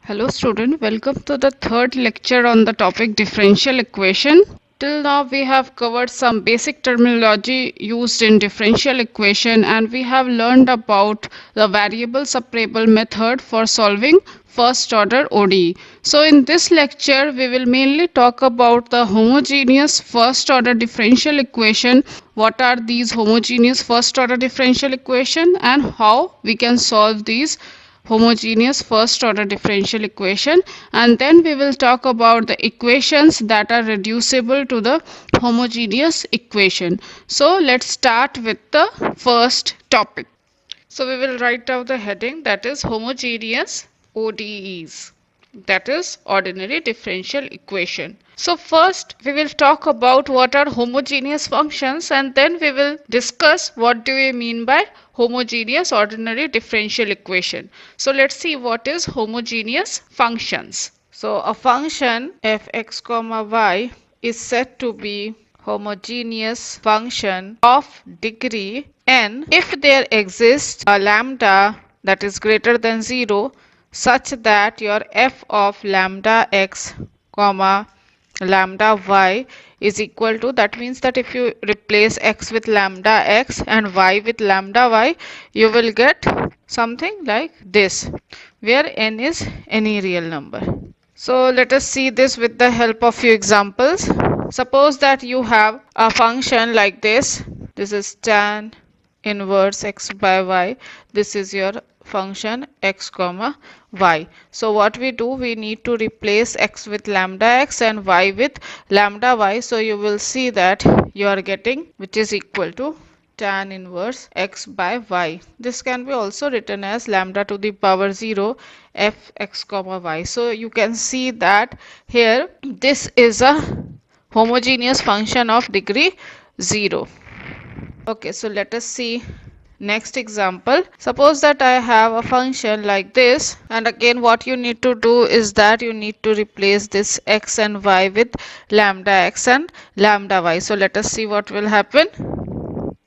Hello student, welcome to the third lecture on the topic differential equation. Till now we have covered some basic terminology used in differential equation and we have learned about the variable separable method for solving first order ODE. So in this lecture we will mainly talk about the homogeneous first order differential equation. What are these homogeneous first order differential equation and how we can solve these homogeneous first order differential equation, and then we will talk about the equations that are reducible to the homogeneous equation. So let's start with the first topic. So we will write down the heading, that is homogeneous ODEs, that is ordinary differential equation. So first we will talk about what are homogeneous functions, and then we will discuss what do we mean by homogeneous ordinary differential equation. So let's see what is homogeneous functions. So a function f(x, y) is said to be homogeneous function of degree n if there exists a lambda that is greater than 0 such that your f of lambda x comma lambda y is equal to, that means that if you replace x with lambda x and y with lambda y, you will get something like this, where n is any real number. So let us see this with the help of few examples. Suppose that you have a function like this. This is tan inverse x by y. This is your function x comma y. So what we do, we need to replace x with lambda x and y with lambda y. So you will see that you are getting, which is equal to tan inverse x by y. This can be also written as lambda to the power 0 f x comma y. So you can see that here this is a homogeneous function of degree 0. Okay, so let us see next example. Suppose that I have a function like this, and again what you need to do is that you need to replace this x and y with lambda x and lambda y. So let us see what will happen.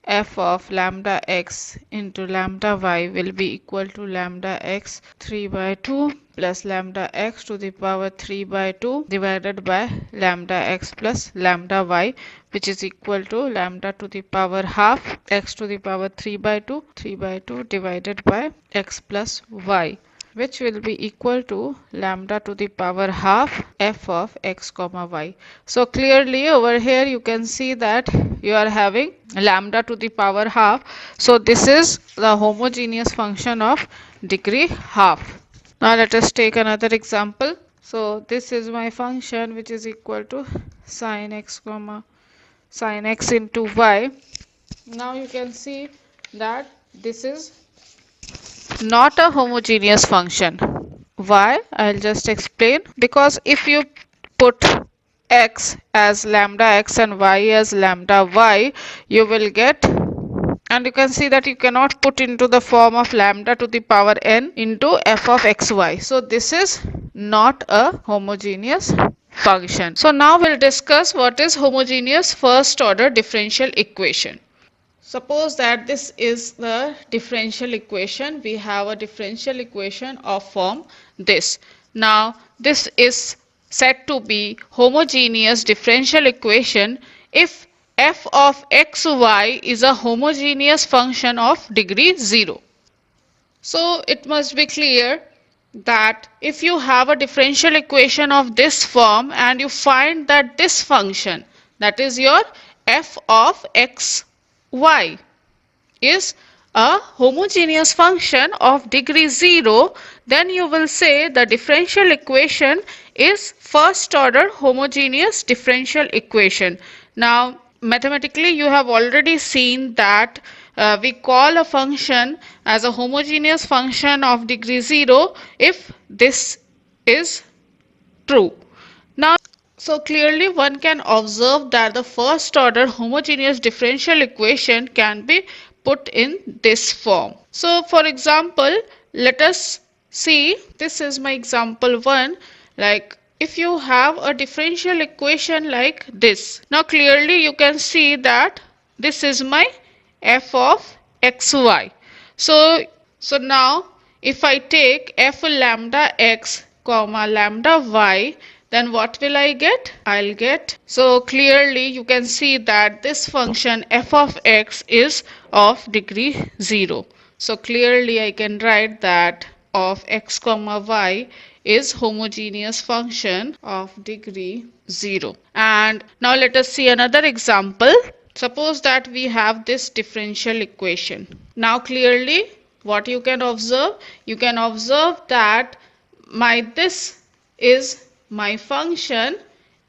F of lambda x into lambda y will be equal to lambda x 3 by 2 plus lambda x to the power 3 by 2 divided by lambda x plus lambda y, which is equal to lambda to the power half x to the power 3 by 2 divided by x plus y, which will be equal to lambda to the power half f of x comma y. So clearly over here you can see that you are having lambda to the power half. So this is the homogeneous function of degree half. Now let us take another example. So this is my function which is equal to sine x into y. Now you can see that this is not a homogeneous function. Why? I'll just explain. Because if you put x as lambda x and y as lambda y, you will get, and you can see that you cannot put into the form of lambda to the power n into f of xy. So this is not a homogeneous function. So now we'll discuss what is homogeneous first order differential equation. Suppose that this is the differential equation. We have a differential equation of form this. Now this is said to be homogeneous differential equation if f of xy is a homogeneous function of degree 0. So it must be clear that if you have a differential equation of this form and you find that this function, that is your f of x y, is a homogeneous function of degree 0, then you will say the differential equation is first order homogeneous differential equation. Now mathematically you have already seen that we call a function as a homogeneous function of degree 0 if this is true. Now, so clearly one can observe that the first order homogeneous differential equation can be put in this form. So for example, let us see, this is my example 1, like if you have a differential equation like this. Now clearly you can see that this is my f of xy. So now if I take f lambda x comma lambda y, then what will I get? I'll get, so clearly you can see that this function f of x is of degree 0. So clearly I can write that of x comma y is homogeneous function of degree 0. And now let us see another example. Suppose that we have this differential equation. Now clearly what you can observe? You can observe that this is my function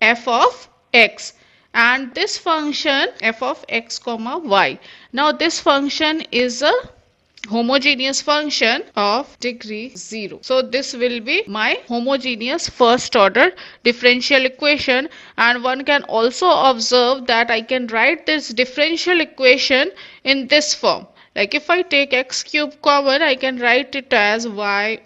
f of x, and this function f of x comma y. Now this function is a homogeneous function of degree 0. So this will be my homogeneous first order differential equation, and one can also observe that I can write this differential equation in this form. Like if I take x cube common, I can write it as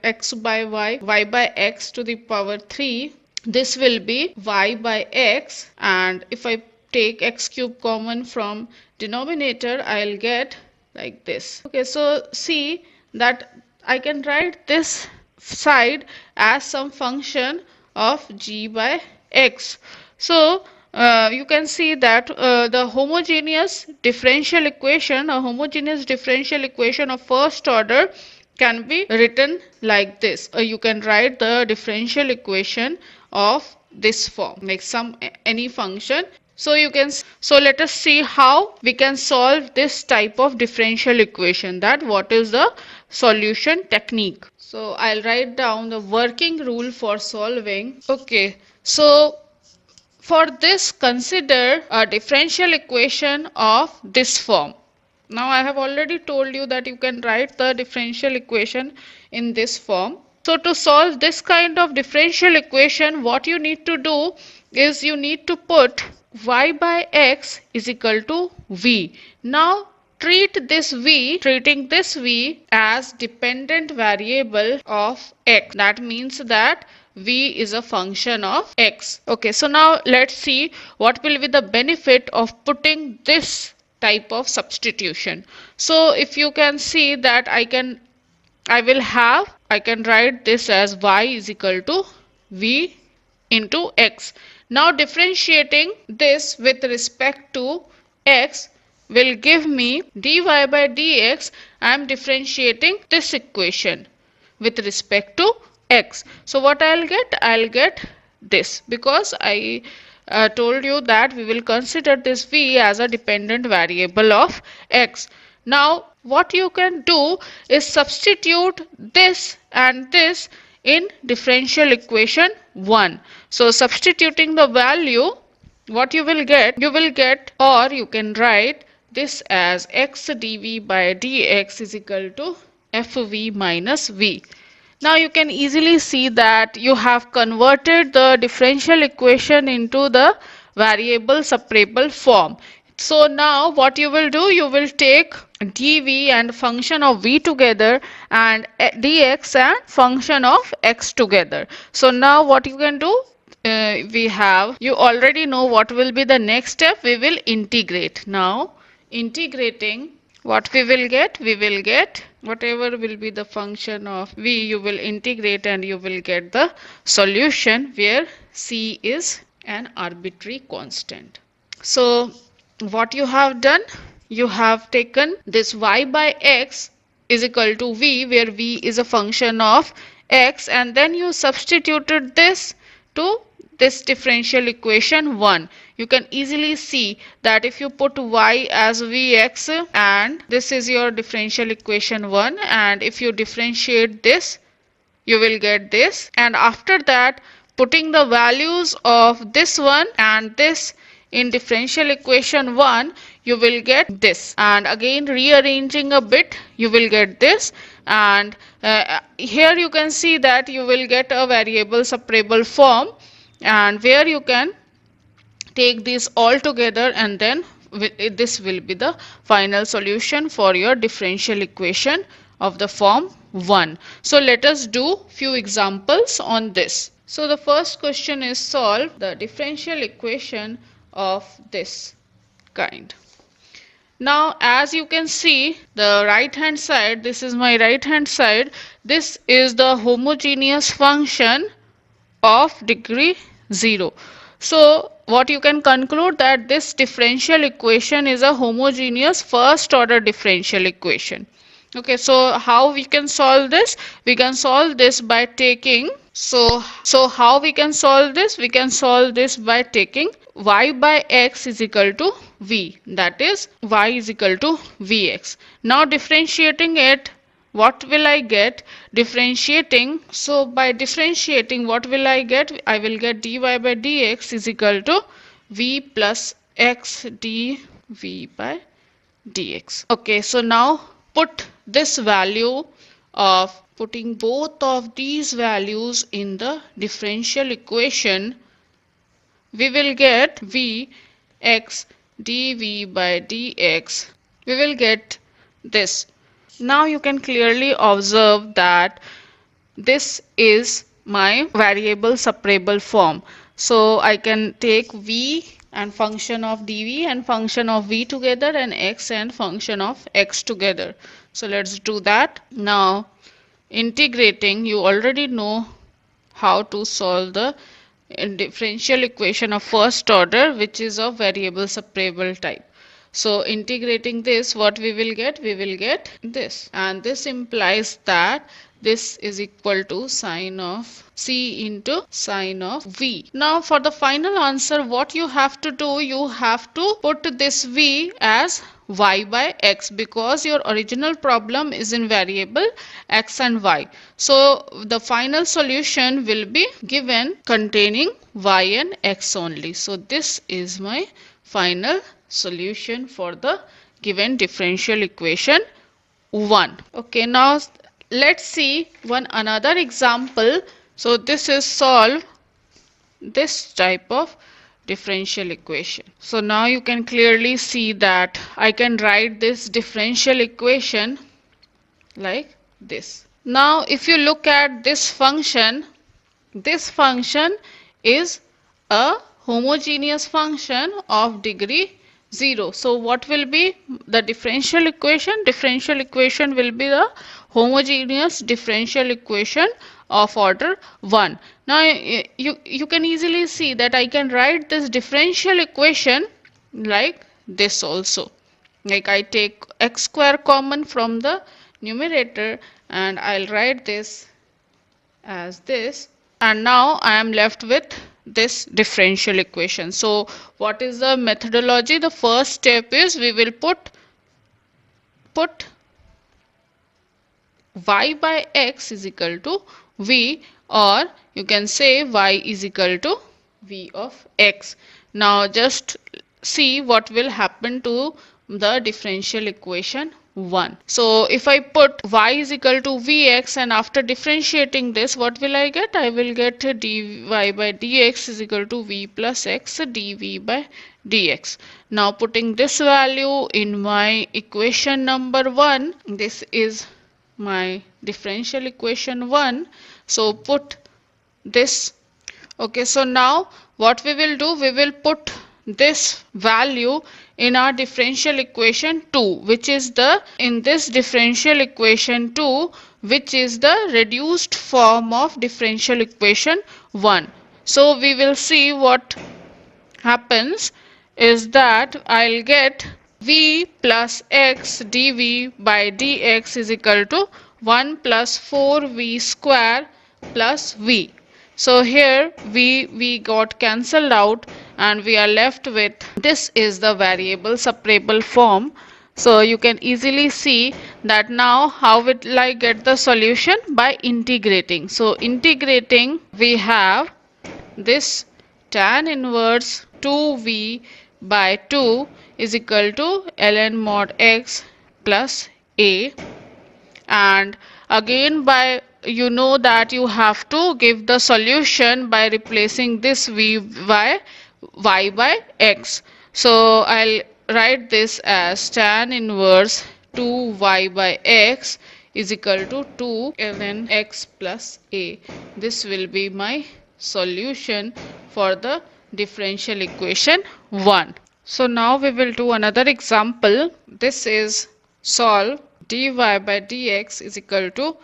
x by y by x to the power 3. This will be y by x, and if I take x cube common from denominator, I'll get like this. Okay, so see that I can write this side as some function of g by x. So you can see that the homogeneous differential equation, a homogeneous differential equation of first order can be written like this. You can write the differential equation of this form, like any function. So let us see how we can solve this type of differential equation, that what is the solution technique. So I'll write down the working rule for solving. Okay, so for this, consider a differential equation of this form. Now I have already told you that you can write the differential equation in this form. So to solve this kind of differential equation, what you need to do is you need to put y by x is equal to v. Now treating this v as dependent variable of x. That means that v is a function of x. Okay, so now let's see what will be the benefit of putting this type of substitution. So if you can see that I can write this as y is equal to v into x. Now differentiating this with respect to x will give me dy by dx. I am differentiating this equation with respect to x. So what I'll get? I'll get this, because I told you that we will consider this v as a dependent variable of x. Now what you can do is substitute this and this in differential equation 1. So substituting the value, what you will get, or you can write this as x dv by dx is equal to fv minus v. Now you can easily see that you have converted the differential equation into the variable separable form. So now what you will do, you will take dv and function of v together, and dx and function of x together. So now what you can do, you already know what will be the next step. We will integrate. Now integrating, what we will get whatever will be the function of v, you will integrate and you will get the solution where c is an arbitrary constant. So what you have done, you have taken this y by x is equal to v, where v is a function of x, and then you substituted this to this differential equation 1. You can easily see that if you put y as vx, and this is your differential equation 1, and if you differentiate this, you will get this, and after that putting the values of this one and this in differential equation 1, you will get this, and again rearranging a bit, you will get this, and here you can see that you will get a variable separable form, and where you can take these all together, and then this will be the final solution for your differential equation of the form 1. So let us do few examples on this. So the first question is, solve the differential equation of this kind. Now as you can see, the right hand side, this is my right hand side, this is the homogeneous function of degree 0. So what you can conclude that this differential equation is a homogeneous first order differential equation. Okay, so how we can solve this? We can solve this by taking, so how we can solve this? We can solve this by taking y by x is equal to v, that is y is equal to vx. Now differentiating it, what will I get? Differentiating, so by differentiating what will I get? I will get dy by dx is equal to v plus x dv by dx. Okay, so now put this value of putting both of these values in the differential equation, we will get v x dv by dx. We will get this. Now you can clearly observe that this is my variable separable form. So I can take v and function of dv and function of v together and x and function of x together. So let's do that. Now integrating, you already know how to solve the differential equation of first order, which is of variable separable type. So integrating this, what we will get? We will get this, and this implies that this is equal to sine of c into sine of v. Now for the final answer, what you have to do, you have to put this v as y by x, because your original problem is in variable x and y. So the final solution will be given containing y and x only. So this is my final solution for the given differential equation 1. Okay, now let's see one another example. So this is solve this type of differential equation. So now you can clearly see that I can write this differential equation like this. Now if you look at this function is a homogeneous function of degree 0. So what will be the differential equation? Differential equation will be the homogeneous differential equation of order 1. Now you can easily see that I can write this differential equation like this also. Like I take x square common from the numerator and I'll write this as this, and now I am left with this differential equation. So what is the methodology? The first step is we will put y by x is equal to v, or you can say y is equal to v of x. Now just see what will happen to the differential equation 1. So if I put y is equal to vx, and after differentiating this, what will I get? I will get dy by dx is equal to v plus x dv by dx. Now putting this value in my equation number 1, this is my differential equation 1. So put this. Okay, so now what we will do, we will put this value in our differential equation 2, which is the, in this differential equation 2, which is the reduced form of differential equation 1. So we will see what happens is that I'll get v plus x dv by dx is equal to 1 plus 4v square plus v. So here we got cancelled out and we are left with, this is the variable separable form. So you can easily see that now how will I get the solution? By integrating. So integrating, we have this tan inverse 2v by 2 is equal to ln mod x plus a, and again by, you know that you have to give the solution by replacing this v by y by x. So I'll write this as tan inverse 2y by x is equal to 2 ln x plus a. This will be my solution for the differential equation 1. So now we will do another example. This is solve dy by dx is equal to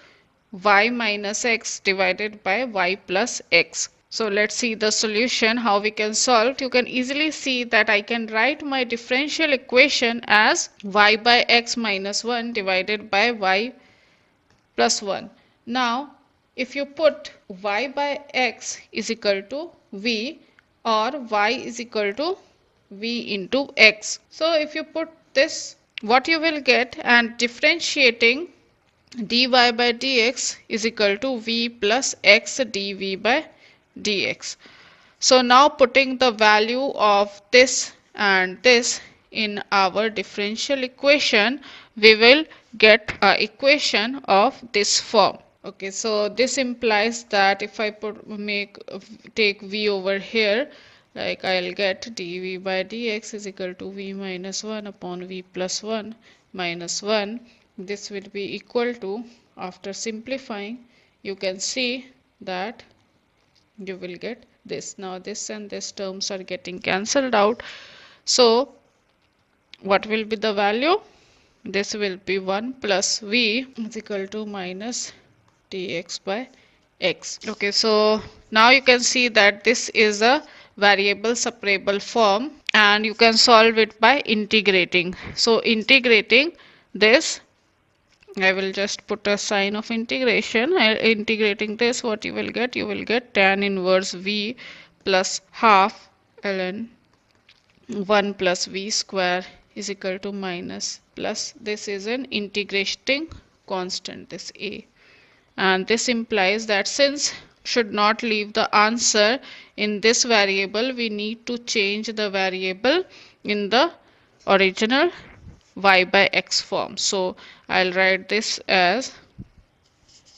y minus x divided by y plus x. So let's see the solution, how we can solve. You can easily see that I can write my differential equation as y by x minus 1 divided by y plus 1. Now, if you put y by x is equal to v, or y is equal to v into x. So if you put this, what you will get, and differentiating dy by dx is equal to v plus x dv by dx. So now putting the value of this and this in our differential equation, we will get an equation of this form. Okay, so this implies that if I take v over here, like I'll get dv by dx is equal to v minus 1 upon v plus 1 minus 1. This will be equal to, after simplifying, you can see that you will get this. Now this and this terms are getting cancelled out. So what will be the value? This will be 1 plus v is equal to minus dx by x. Okay, so now you can see that this is a variable separable form, and you can solve it by integrating. So integrating this, I will just put a sign of integration. Integrating this, what you will get? You will get tan inverse v plus half ln 1 plus v square is equal to minus plus, this is an integrating constant, this a. And this implies that since should not leave the answer in this variable, we need to change the variable in the original y by x form. So I'll write this as,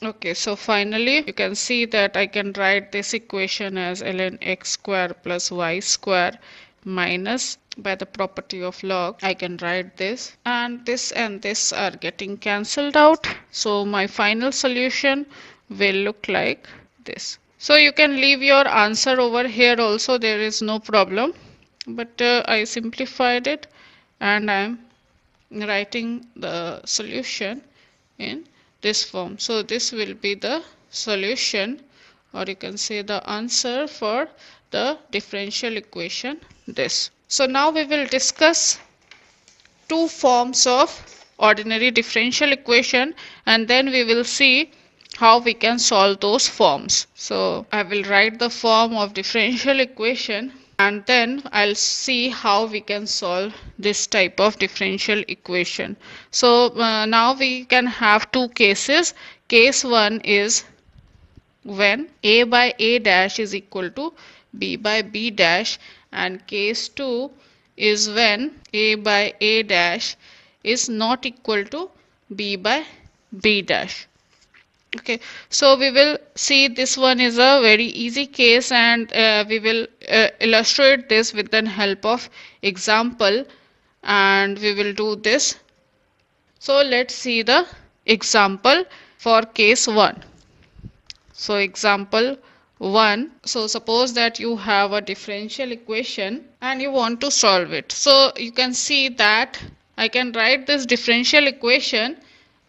okay, so finally you can see that I can write this equation as ln x square plus y square minus, by the property of log I can write this, and this are getting cancelled out. So my final solution will look like this. So you can leave your answer over here also, there is no problem, but I simplified it and I am writing the solution in this form. So this will be the solution, or you can say the answer for the differential equation this. So now we will discuss two forms of ordinary differential equation, and then we will see how we can solve those forms. So I will write the form of differential equation, and then I'll see how we can solve this type of differential equation. So now we can have two cases. Case 1 is when a by a dash is equal to b by b dash, and case 2 is when a by a dash is not equal to b by b dash. Okay, so we will see this one is a very easy case, and we will illustrate this with the help of example, and we will do this. So let's see the example for case 1. So example 1, so suppose that you have a differential equation and you want to solve it. So you can see that I can write this differential equation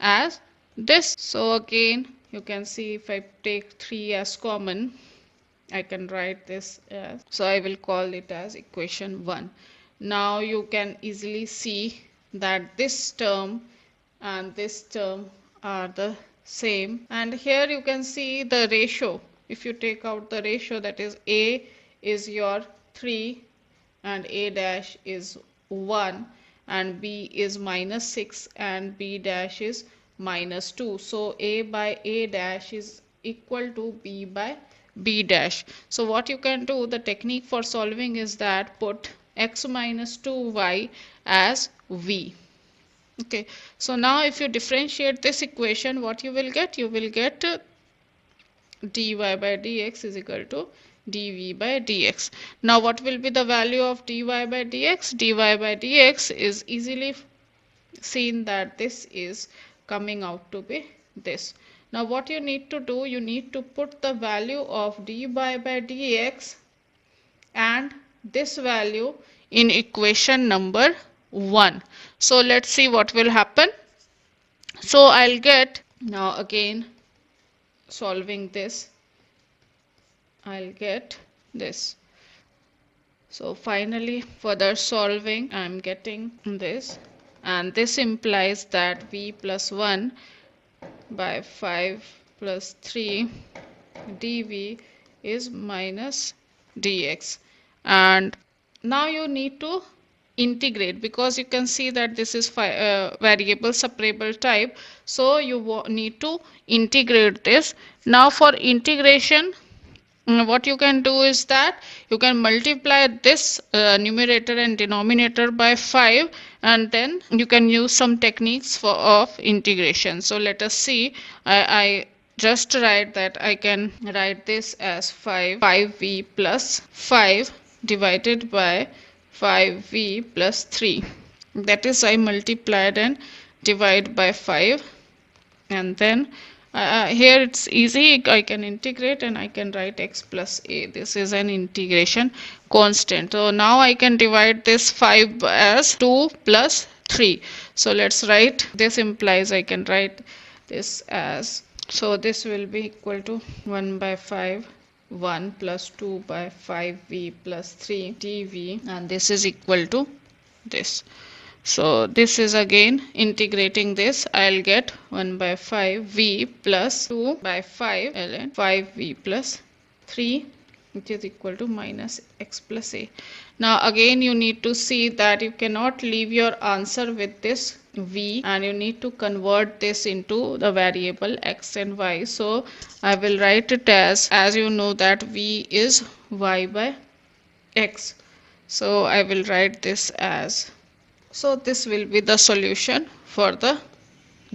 as this. So again you can see if I take 3 as common, I can write this as, so I will call it as equation 1. Now you can easily see that this term and this term are the same, and here you can see the ratio. If you take out the ratio, that is a is your 3 and a dash is 1, and b is minus 6 and b dash is minus 2. So a by a dash is equal to b by b dash. So what you can do, the technique for solving is that put x minus 2y as v. Okay, so now if you differentiate this equation, what you will get? You will get dy by dx is equal to dv by dx. Now what will be the value of dy by dx? Dy by dx is easily seen that this is coming out to be this. Now what you need to do, you need to put the value of dy by dx and this value in equation number 1. So let's see what will happen. So I'll get, now again solving this, I'll get this. So finally, further solving, I'm getting this, and this implies that v plus 1 by 5 plus 3 dv is minus dx. And now you need to integrate, because you can see that this is variable separable type, so you need to integrate this. Now for integration, what you can do is that you can multiply this numerator and denominator by 5, and then you can use some techniques of integration. So let us see. I just write that I can write this as 5v plus 5 divided by 5v plus 3. That is, I multiplied and divide by 5, and then here it's easy. I can integrate and I can write x plus a. This is an integration constant. So now I can divide this 5 as 2 plus 3. So let's write, this implies I can write this as, so this will be equal to 1 by 5 1 plus 2 by 5v plus 3 dv, and this is equal to this. So this is again integrating this. I'll get 1 by 5 v plus 2 by 5 ln 5v plus 3, which is equal to minus x plus a. Now again you need to see that you cannot leave your answer with this v, and you need to convert this into the variable x and y. So I will write it as you know that v is y by x. So I will write this as, so this will be the solution for the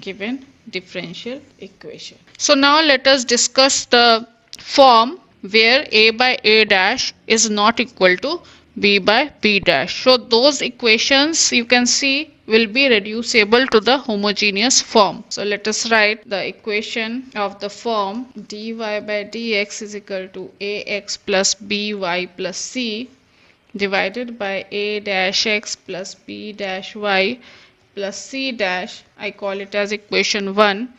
given differential equation. So now let us discuss the form where a by a dash is not equal to b by b dash. So those equations you can see will be reducible to the homogeneous form. So let us write the equation of the form dy by dx is equal to ax plus by plus c divided by a dash x plus b dash y plus c dash. I call it as equation 1,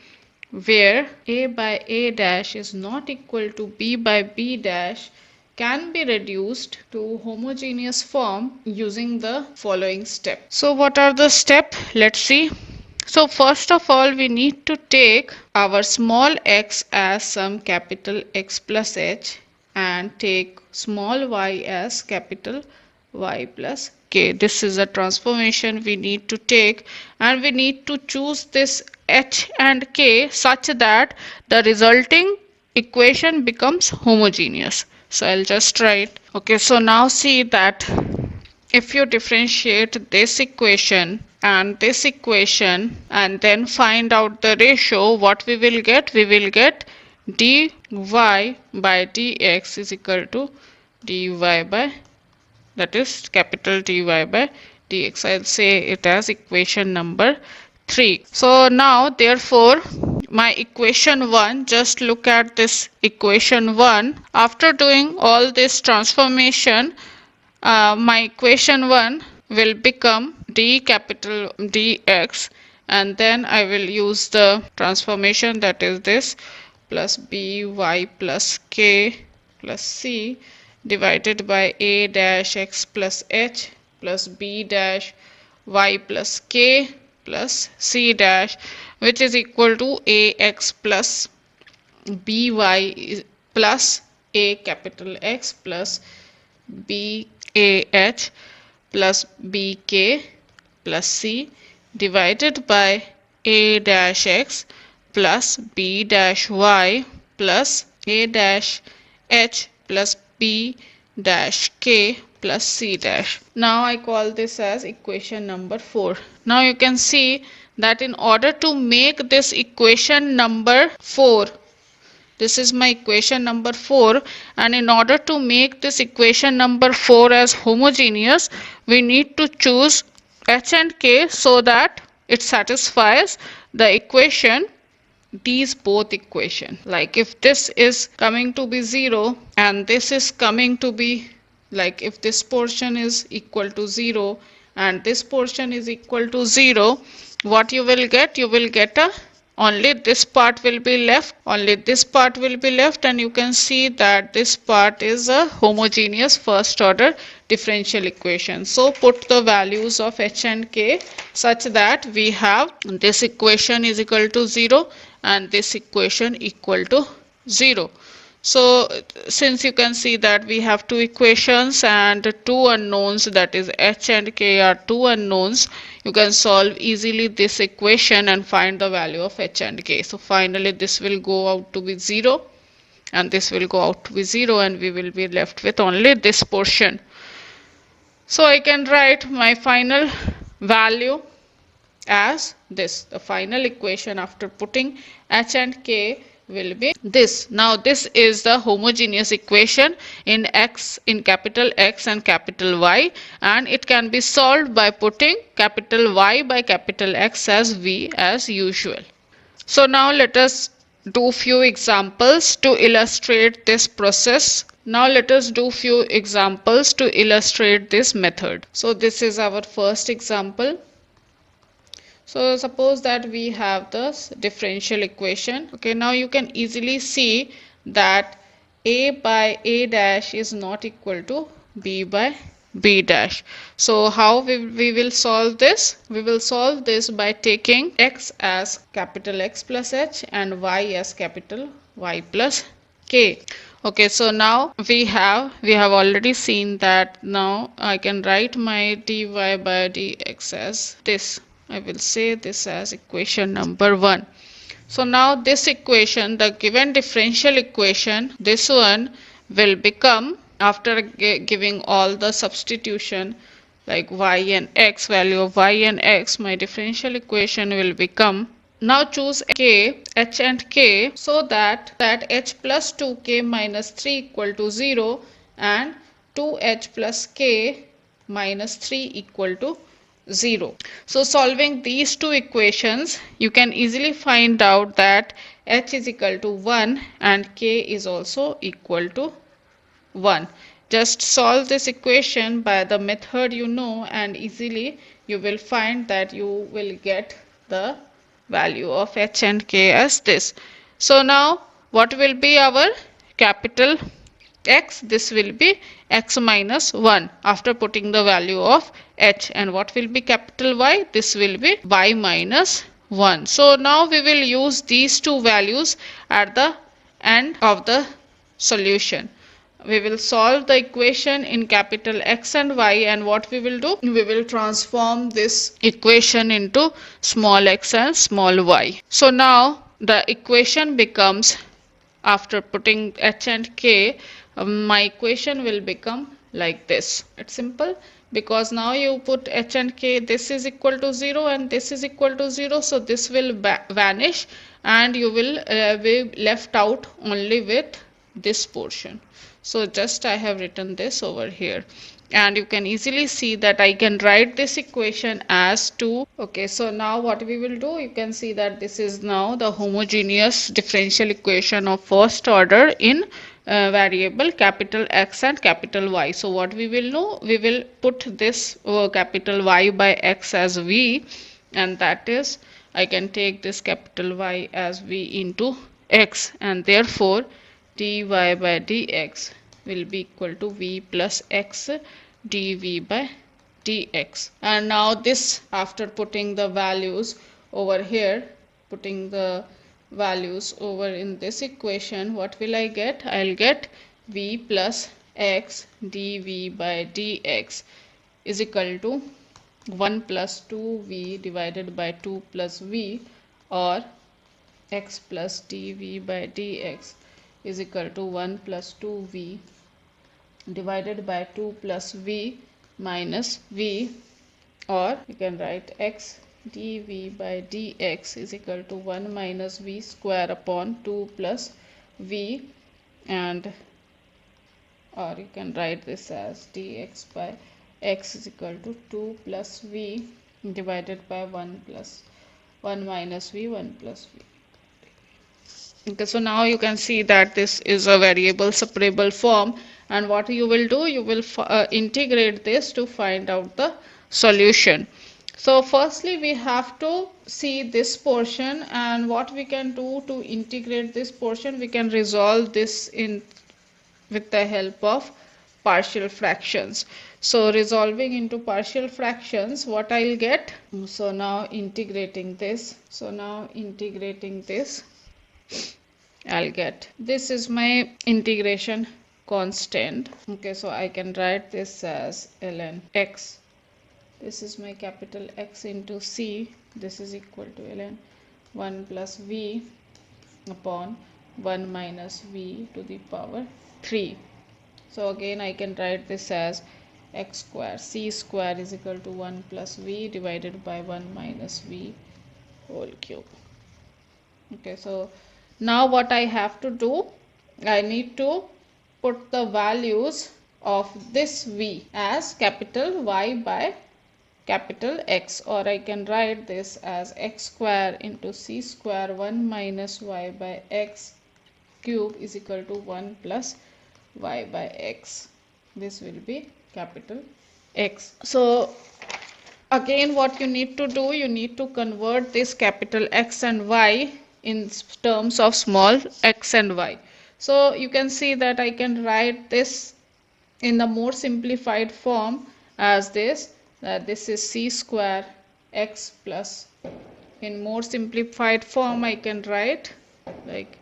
where a by a dash is not equal to b by b dash can be reduced to homogeneous form using the following step. So what are the steps? Let's see. So first of all, we need to take our small x as some capital X plus h, and take small y as capital Y plus k. This is a transformation we need to take, and we need to choose this h and k such that the resulting equation becomes homogeneous. So I'll just write, okay, so now see that if you differentiate this equation and this equation and then find out the ratio, what we will get? We will get dy by dx is equal to dy by, that is capital dy by dx. I'll say it as equation number 3. So now therefore my equation 1, just look at this equation 1. After doing all this transformation, my equation 1 will become d capital dx, and then I will use the transformation, that is this, plus by plus k plus c divided by a dash x plus h plus b dash y plus k plus c dash, which is equal to ax plus by plus a capital X plus BAH plus BK plus C divided by A dash X plus B dash Y plus A dash H plus B dash K plus C dash. Now I call this as equation number 4. Now you can see that in order to make this equation number 4, this is my equation number 4, and in order to make this equation number 4 as homogeneous, we need to choose h and k so that it satisfies the equation, these both equation. Like if this is coming to be 0 and this is coming to be, like if this portion is equal to 0 and this portion is equal to 0, what you will get? You will get a only this part will be left, and you can see that this part is a homogeneous first order differential equation. So put the values of h and k such that we have this equation is equal to 0 and this equation equal to 0. So since you can see that we have two equations and two unknowns, that is h and k are two unknowns, you can solve easily this equation and find the value of h and k. So finally this will go out to be 0 and this will go out to be 0 and we will be left with only this portion. So I can write my final value as this. The final equation after putting h and k will be this. Now this is the homogeneous equation in capital X and capital Y, and it can be solved by putting capital Y by capital X as V as usual. So now let us do few examples to illustrate this process. Now let us do few examples to illustrate this method. So this is our first example. So suppose that we have this differential equation. Okay, now you can easily see that a by a dash is not equal to b by b dash. So how we will solve this? We will solve this by taking x as capital X plus h and y as capital Y plus k. Okay, so now we have already seen that. Now I can write my dy by dx as this. I will say this as equation number 1. So now this equation, the given differential equation, this one will become, after giving all the substitution like y and x, value of y and x, my differential equation will become, now choose k, h and k, so that h plus 2k minus 3 equal to 0 and 2h plus k minus 3 equal to 0. So solving these two equations, you can easily find out that h is equal to 1 and k is also equal to 1. Just solve this equation by the method you know, and easily you will find that you will get the value of h and k as this. So now what will be our capital X? This will be x minus 1 after putting the value of h. And what will be capital Y? This will be y minus 1. So now we will use these two values at the end of the solution. We will solve the equation in capital X and Y, and what we will do? We will transform this equation into small x and small y. So now the equation becomes, after putting h and k, my equation will become like this. It's simple because now you put h and k, this is equal to 0 and this is equal to 0, so this will vanish and you will be left out only with this portion. So just I have written this over here, and you can easily see that I can write this equation as 2. Okay, so now what we will do, you can see that this is now the homogeneous differential equation of first order in variable capital X and capital Y. So what we will know, we will put this capital Y by X as V, and that is, I can take this capital Y as V into X, and therefore dy by dx will be equal to v plus x dv by dx. And now this, after putting the values over here, putting the values over in this equation, what will I get? I'll get v plus x dv by dx is equal to 1 plus 2v divided by 2 plus v, or x plus dv by dx is equal to 1 plus 2v divided by 2 plus v minus v, or you can write x dv by dx is equal to 1 minus v square upon 2 plus v, and or you can write this as dx by x is equal to 2 plus v divided by 1 minus v 1 plus v. Okay, so now you can see that this is a variable separable form, and what you will do, you will integrate this to find out the solution. So firstly we have to see this portion, and what we can do to integrate this portion, we can resolve this in with the help of partial fractions. So resolving into partial fractions, what I'll get, so now integrating this, I'll get, this is my integration constant. Okay, so I can write this as ln x. This is my capital X into C. This is equal to ln 1 plus v upon 1 minus v to the power 3. So again I can write this as x square c square is equal to 1 plus v divided by 1 minus v whole cube. Okay, so now what I have to do, I need to put the values of this v as capital Y by capital X, or I can write this as x square into c square 1 minus y by x cube is equal to 1 plus y by x. This will be capital X. So again what you need to do, you need to convert this capital X and Y in terms of small x and y. So you can see that I can write this in the more simplified form as this, that this is c square x plus, in more simplified form I can write like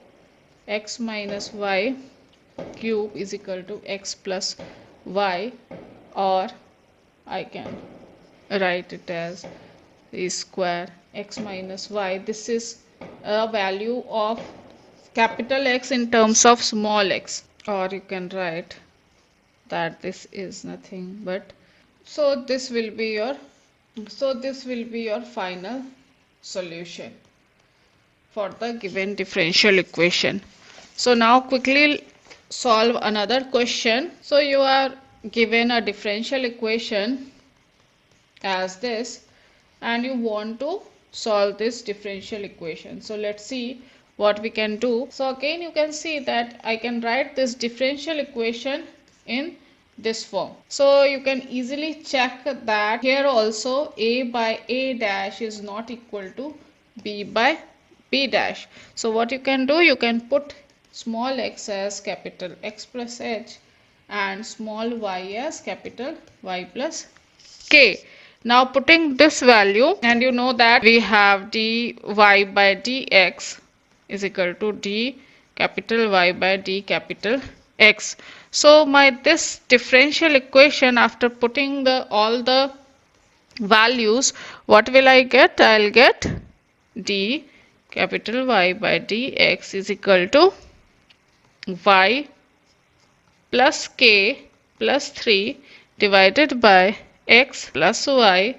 x minus y cube is equal to x plus y, or I can write it as a square x minus y. This is a value of capital X in terms of small x, or you can write that this is nothing but, so this will be your final solution for the given differential equation. So now quickly solve another question. So you are given a differential equation as this, and you want to solve this differential equation. So let's see what we can do. So again you can see that I can write this differential equation in this form. So you can easily check that here also a by a dash is not equal to b by b dash. So what you can do, you can put small x as capital X plus h and small y as capital Y plus k. Now putting this value, and you know that we have dy by dx is equal to d capital Y by d capital X. So my this differential equation, after putting all the values, what will I get? I'll get d capital Y by dx is equal to y plus k plus 3 divided by x plus y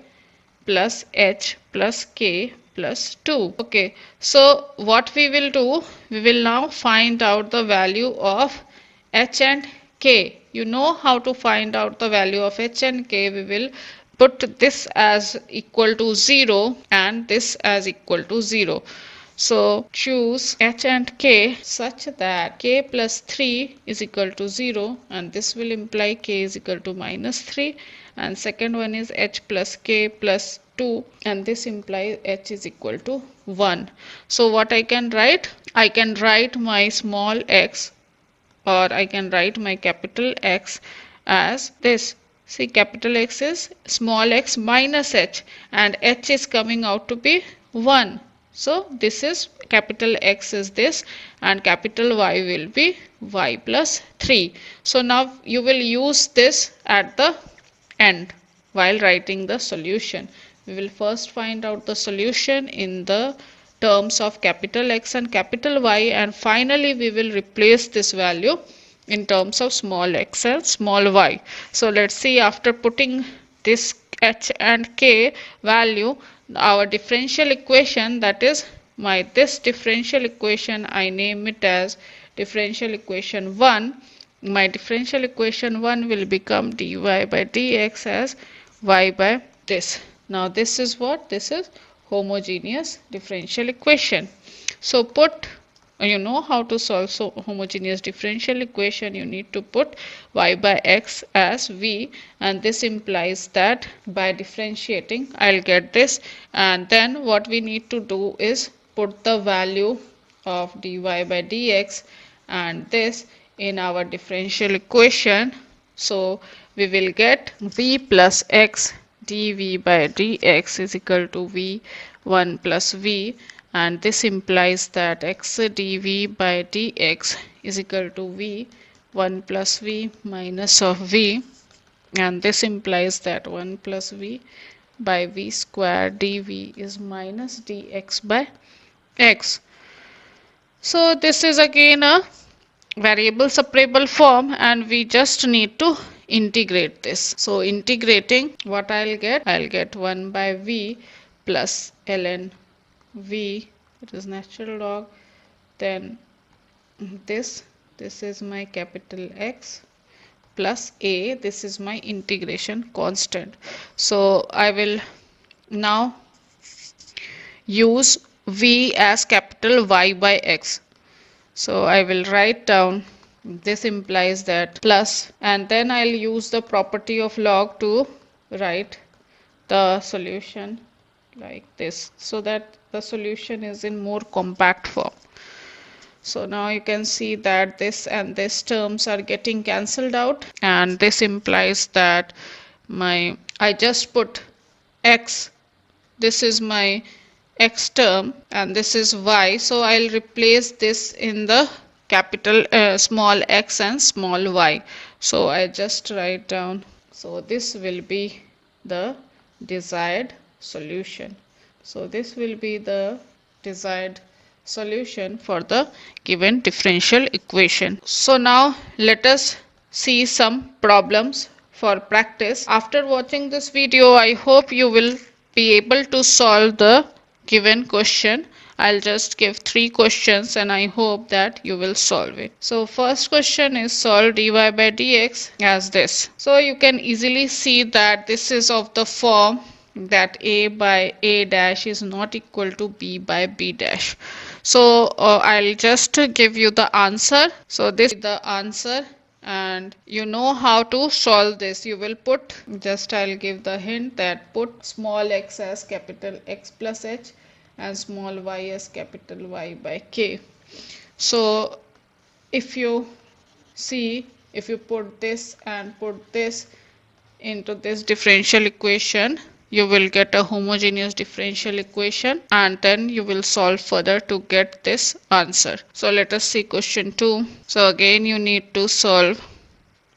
plus h plus k plus 2. Okay, so what we will do, we will now find out the value of h and k. You know how to find out the value of h and k. We will put this as equal to 0 and this as equal to 0. So choose h and k such that k plus 3 is equal to 0, and this will imply k is equal to minus 3, and second one is h plus k plus 2, and this implies h is equal to 1. So what I can write? I can write my small x, or I can write my capital X as this. See, capital X is small x minus h, and h is coming out to be 1. So this is capital X is this, and capital Y will be y plus 3. So now you will use this at the end while writing the solution. We will first find out the solution in the terms of capital X and capital Y, and finally we will replace this value in terms of small x and small y. So let's see, after putting this h and k value, our differential equation, that is my this differential equation, I name it as differential equation 1. My differential equation 1 will become dy by dx as y by this. Now this is what? This is homogeneous differential equation. So put you know how to solve so homogeneous differential equation, you need to put y by x as v, and this implies that by differentiating I'll get this, and then what we need to do is put the value of dy by dx and this in our differential equation. So we will get v plus x dv by dx is equal to v1 plus v, and this implies that x dv by dx is equal to v1 plus v minus of v, and this implies that 1 plus v by v square dv is minus dx by x. So this is again a variable separable form, and we just need to integrate this. So integrating, what I'll get 1 by v plus ln v, it is natural log, then this is my capital X plus a, this is my integration constant. So I will now use v as capital Y by x. So I will write down, this implies that plus, and then I'll use the property of log to write the solution like this, so that the solution is in more compact form. So now you can see that this and this terms are getting cancelled out, and this implies that I just put x, this is my x term and this is y, so I'll replace this in the capital small x and small y. So I just write down, so this will be the desired solution. So this will be the desired solution for the given differential equation. So now let us see some problems for practice. After watching this video, I hope you will be able to solve the given question. I'll just give 3 questions and I hope that you will solve it. So first question is solve dy by dx as this. So you can easily see that this is of the form that a by a dash is not equal to b by b dash. So I'll just give you the answer. So this is the answer, and you know how to solve this. You will put, just I'll give the hint that put small x as capital X plus h and small y as capital Y by k. So if you see, if you put this and put this into this differential equation, you will get a homogeneous differential equation, and then you will solve further to get this answer. So let us see question 2. So again you need to solve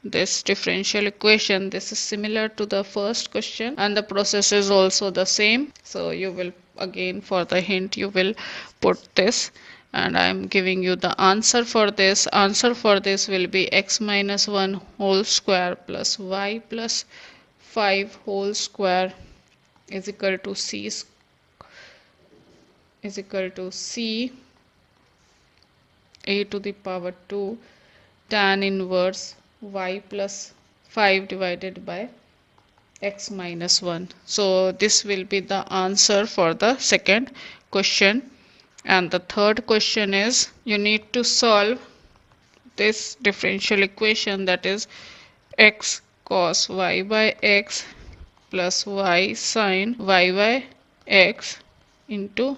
this differential equation. This is similar to the first question and the process is also the same. So you will again, for the hint, you will put this, and I am giving you the answer for this. Answer for this will be x minus 1 whole square plus y plus 5 whole square is equal to c a to the power 2 tan inverse y plus 5 divided by x minus 1. So this will be the answer for the second question. And the third question is, you need to solve this differential equation, that is x cos y by x plus y sin y by x into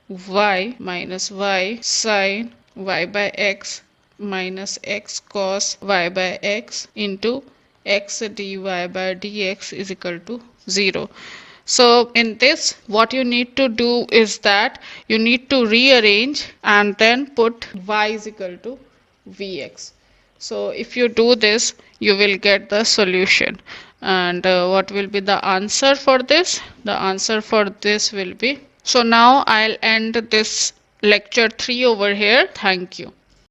y minus y sin y by x minus x cos y by x into x dy by dx is equal to 0. So in this, what you need to do is that you need to rearrange and then put y is equal to vx. So if you do this, you will get the solution. And what will be the answer for this? The answer for this will be, so now I'll end this lecture 3 over here. Thank you.